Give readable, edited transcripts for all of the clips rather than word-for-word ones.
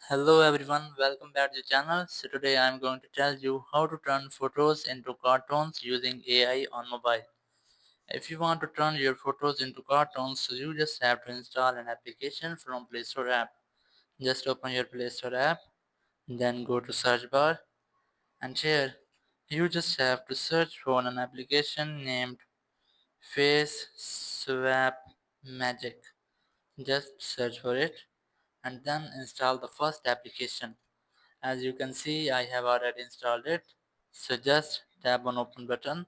Hello everyone, welcome back to the channel. So today I am going to tell you how to turn photos into cartoons using AI on mobile. If you want to turn your photos into cartoons, so you just have to install an application from Play Store app. Just open your Play Store app, then go to search bar, and here you just have to search for an application named Face Swap Magic. Just search for it and then install the first application. As you can see, I have already installed it. So just tap on open button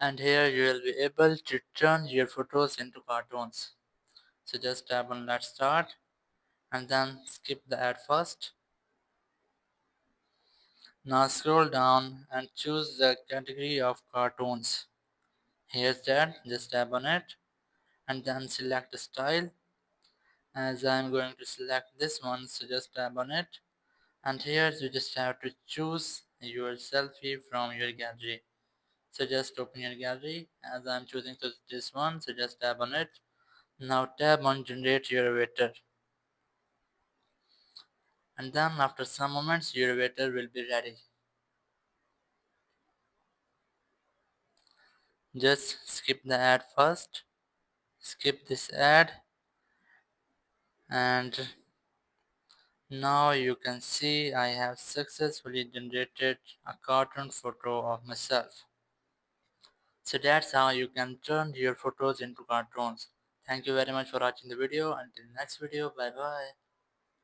and here you will be able to turn your photos into cartoons. So just tap on let's start and then skip the ad first. Now scroll down and choose the category of cartoons. Here's that, just tap on it and then select style. As I'm going to select this one, so just tap on it and here you just have to choose your selfie from your gallery. So just open your gallery as I'm choosing this one, so just tap on it. Now tap on generate your avatar and then after some moments your avatar will be ready. Just skip the ad first, skip this ad, and now you can see I have successfully generated a cartoon photo of myself. So that's how you can turn your photos into cartoons. Thank you very much for watching the video. Until next video, bye bye.